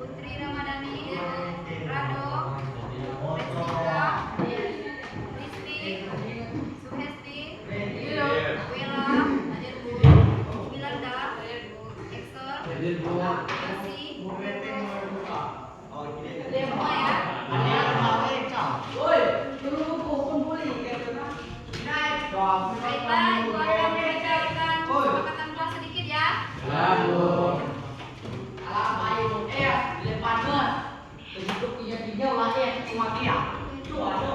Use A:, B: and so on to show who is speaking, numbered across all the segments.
A: Putri Ramadhani, Rado, Rizka, Rizky, Suhesti, Wila, Milanda, Exor, Yasi, semua ya. Baiklah, Ibu akan membacakan kesepakatan kelas sedikit ya.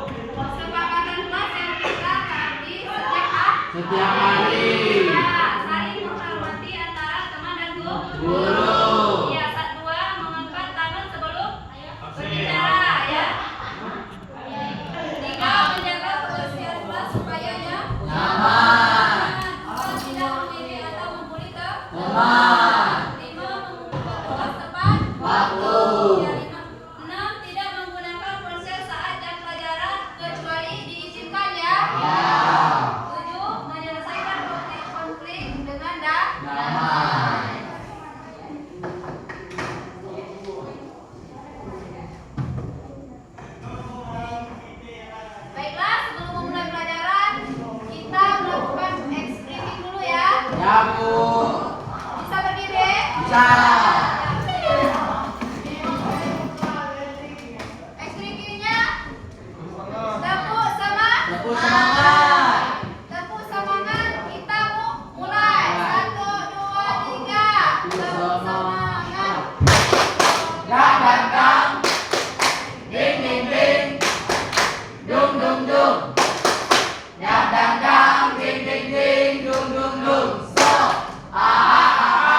A: Kesepakatan kelas yang kita tadi setiap hari. Saling menghormati antara teman dan guru. Ya, 2 mengangkat tangan sebelum berbicara ya. 3 menjaga kebersihan kelas supaya nyaman. 4 tidak memilih atau membuli teman. 5 mengumpulkan kelas tepat waktu. 6 tidak menggunakan ponsel saat jam pelajaran kecuali diizinkan ya. 7 menyelesaikan konflik dengan damai. Baiklah, sebelum memulai pelajaran kita melakukan ex-briefing dulu ya.
B: Ya, Bu.
A: Bisa berdiri?
B: Bisa.
A: Ex-briefingnya tepuk semangat. Tepuk semangat, kita mulai. 1, 2, 3. Tepuk semangat.
B: Dang dang dang. Ding ding ding. Dung dung dung. Dang dang dang. Ding ding ding. Dung dung dung. So. Aha aha.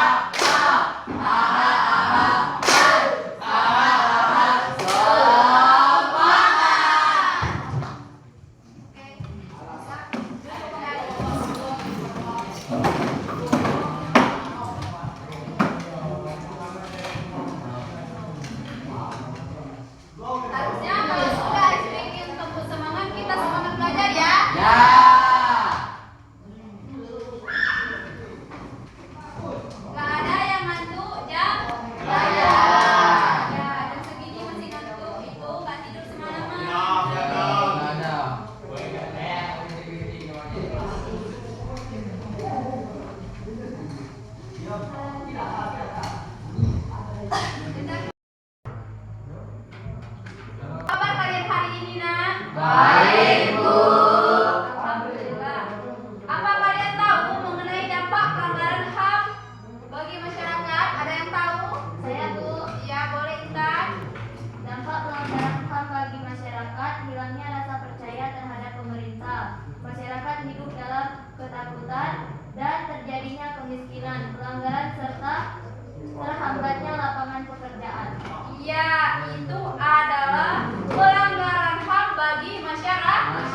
A: Harusnya kalau sudah ex-briefing tepuk semangat, kita semangat belajar ya.
B: Ya.
A: Gak ada yang ngantuk jam
B: Ya.
A: ya, jam segini masih ngantuk itu gak tidur semalaman.
B: Ada.
A: Kabar kalian hari ini nak?
B: Baik, Bu.
A: Alhamdulillah. Apa kalian tahu mengenai dampak pelanggaran HAM bagi masyarakat? Ada yang tahu? Saya Bu. Ya boleh Intan.
C: Dampak pelanggaran HAM bagi masyarakat, hilangnya rasa percaya terhadap pemerintah. Masyarakat hidup dalam ketakutan dan terjadinya kemiskinan, pelanggaran serta terhambatnya lapangan pekerjaan.
A: Ya, itu adalah pelanggaran HAM bagi masyarakat.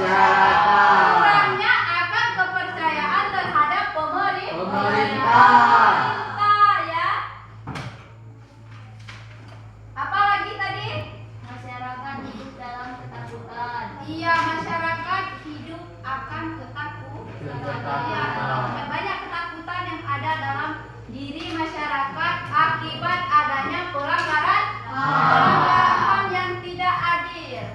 A: Kurangnya akan kepercayaan terhadap pemerintah ya. Apalagi tadi?
C: Masyarakat hidup dalam ketakutan.
A: Iya, masyarakat hidup akan ketakutan. Ya, banyak ketakutan yang ada dalam diri masyarakat akibat adanya pelanggaran HAM yang tidak adil.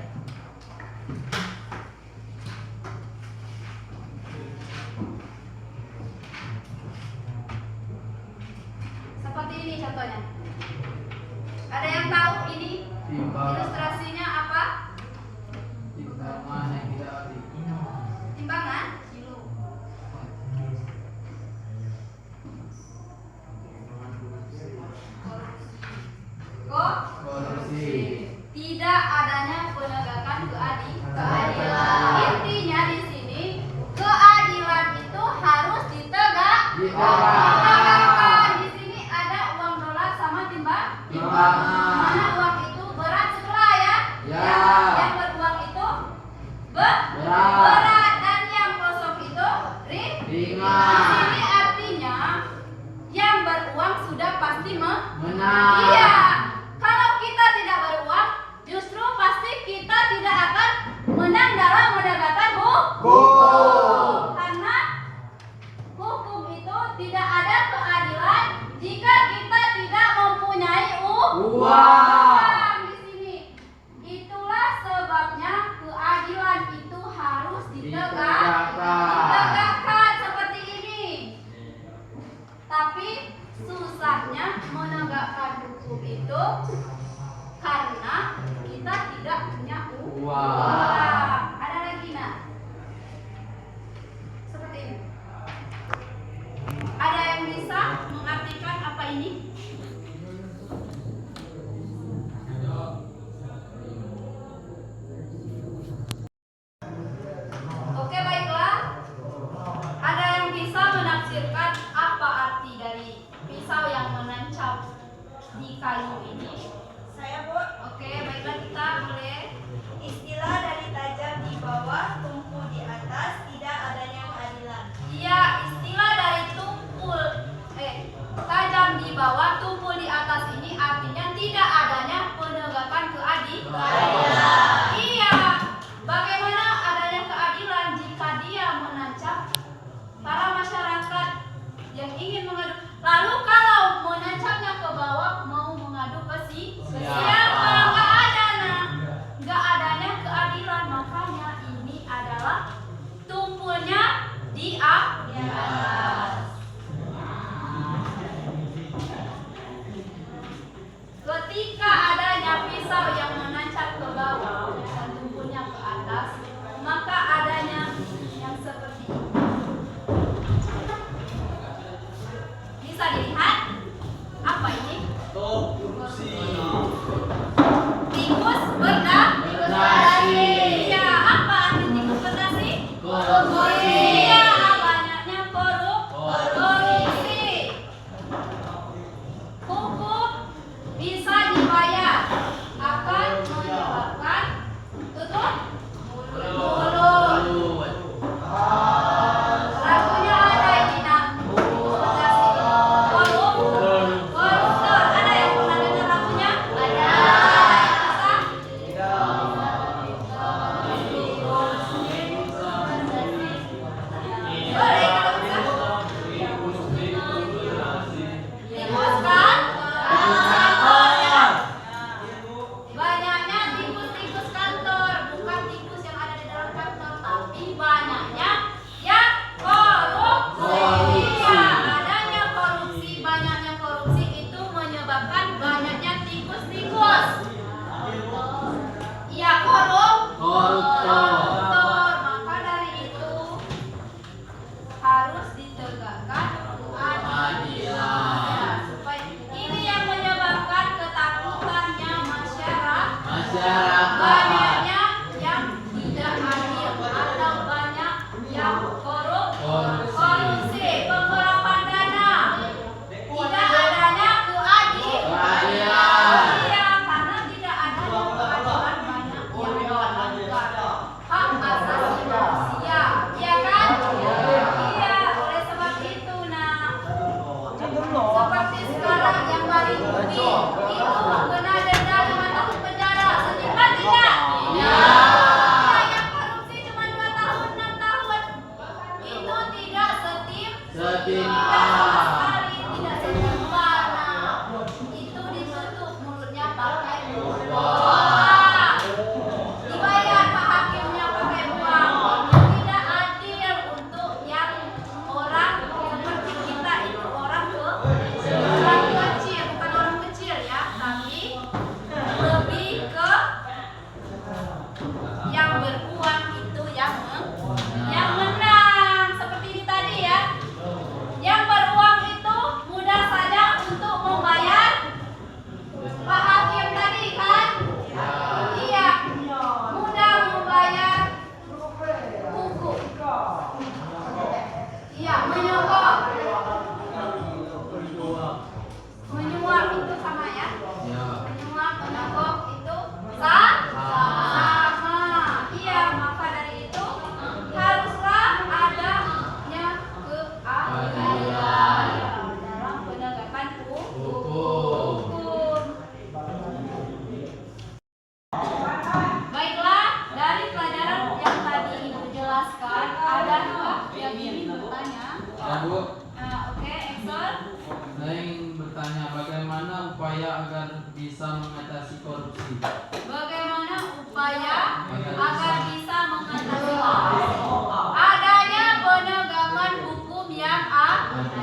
A: Seperti ini contohnya. Ada yang tahu ini ilustrasinya apa? Timbangan?
B: Korupsi.
A: Tidak adanya penegakan keadilan. Intinya di sini keadilan itu harus ditegakkan. Di sini ada uang dolar sama timbangan. Mana uang itu berat sebelah
B: Benar.
A: Iya. Kalau kita tidak beruang, justru pasti kita tidak akan menang dalam menegakkan hukum. Karena hukum itu tidak ada keadilan jika kita tidak mempunyai uang. Di sini. Itulah sebabnya keadilan itu harus ditegakkan seperti ini. Tapi susahnya menegakkan hukum itu karena kita tidak punya uang. Ada lagi nak? Seperti ini. Ada yang bisa mengartikan apa ini? Oke, baiklah. Ada yang bisa menafsirkan apa arti dari pisau yang menancap di kayu ini?
D: Saya, Bu.
A: Oke, baiklah, kita boleh.
D: Istilah dari tajam di bawah, tumpu di atas, tidak adanya keadilan.
A: Iya, istilah dari tajam di bawah, tumpul di atas ini artinya tidak adanya penegakan keadilan. Iya, bagaimana adanya keadilan jika dia menancap para masyarakat yang ingin mengadu? Lalu kalau menancapnya ke bawah mau mengadu ke siapa? Nggak ada, nah. Nggak adanya keadilan, makanya ini adalah tumpulnya di atas. Ketika adanya pisau yang menancap ke bawah dan tumpulnya ke atas, maka adanya yang seperti ini. Bisa dilihat apa ini? Tikus berdasi. Iya, apa arti tikus berdasi?
B: Korupsi.
A: Iya, banyaknya korupsi. Hukum bisa dibayar akan menyebabkan tutup mulut. Lagunya ada ini nak. Koruptor. Ada yang pernah dengar lagunya? Ada. Boleh kalau bisa. Tikus kan? Banyaknya tikus-tikus kantor, bukan tikus yang ada di dalam kantor, tapi banyaknya yang korupsi. Iya, adanya korupsi, banyaknya korupsi itu menyebabkan banyaknya tikus-tikus. Iya, koruptor. Maka dari itu harus ditegakkan keadilan. Supaya ini yang menyebabkan ketakutannya masyarakat. Banyaknya yang tidak adil atau banyak yang korupsi, penggelapan dana, tidak adanya keadilan.
B: Bagaimana upaya agar bisa mengatasi korupsi?
A: Bagaimana upaya agar bisa mengatasi korupsi? Adanya penegakan hukum yang adil.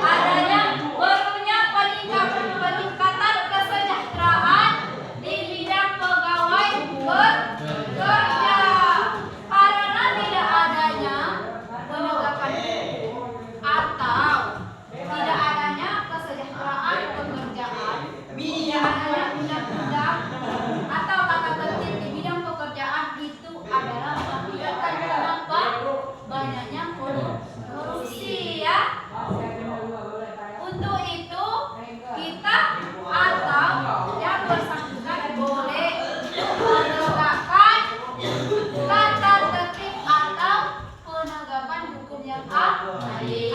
A: Adanya perlunya peningkatan kesejahteraan di bidang pegawai kerja. Karena tidak adanya penegakan hukum atau tidak adanya kesejahteraan pekerjaan, tidak adanya undang-undang atau tata tertib di bidang pekerjaan itu adalah mengakibatkan kenapa banyaknya korupsi ya. Untuk itu kita atau yang bersangkutan boleh menegakkan tata tertib atau penegakan hukum yang adil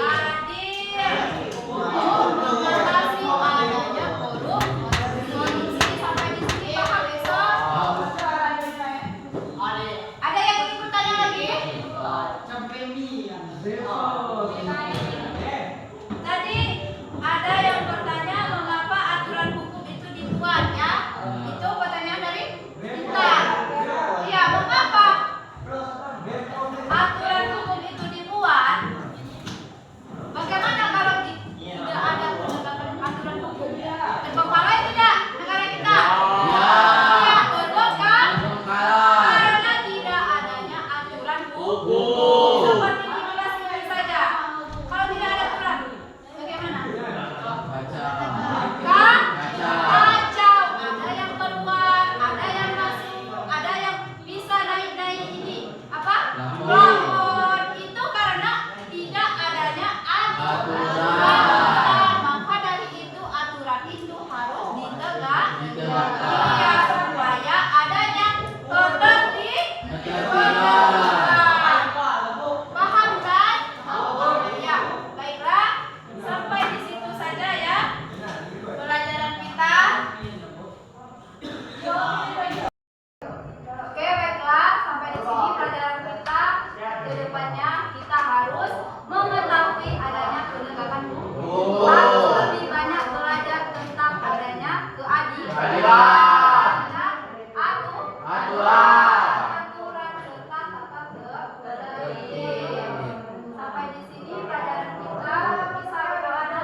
A: untuk mengatasi adanya korupsi. Sampai di sini paham besok? Ada yang ingin bertanya lagi? Tadi ada yang bertanya mengapa aturan hukum itu dibuat ya? Itu pertanyaan dari kita. Iya, mengapa aturan hukum itu dibuat? Bagaimana kalau tidak ada penegakan aturan hukum? Terbengkalai tidak negara kita? Iya, betul kan? Karena tidak adanya aturan hukum. Seperti di kelas ini saja. Kalau tidak ada aturan, bagaimana? Kan? Kacau. Ada yang keluar, ada yang masuk, ada yang bisa naik-naik ini. Apa? Plafon. Itu karena tidak adanya aturan. Maka dari itu aturan itu harus ditegakkan. Iya, supaya adanya tertib. Paham kan? Ya, baiklah. Sampai di situ saja ya pelajaran kita. Oke, baiklah. Sampai di sini pelajaran kita. Kedepannya kita harus mengetahui adanya penegakan hukum. Harus lebih banyak belajar tentang adanya keadilan. Aturan serta tata tertib. Sampai di sini pelajaran kita. Bisa bagaimana?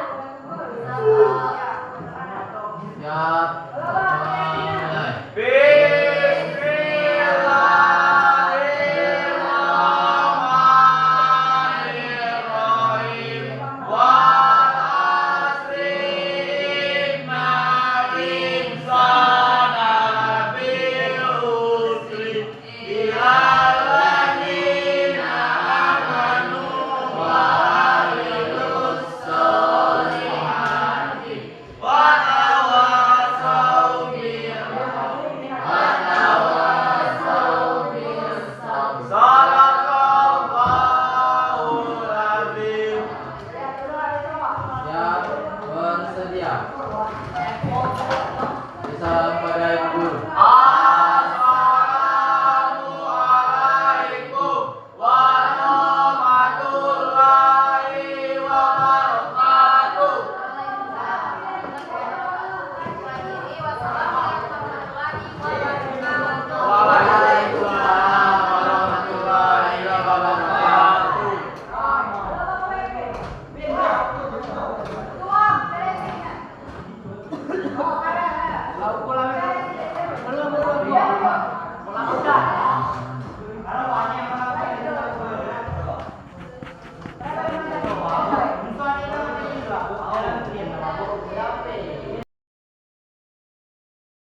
B: Bersedia. Bisa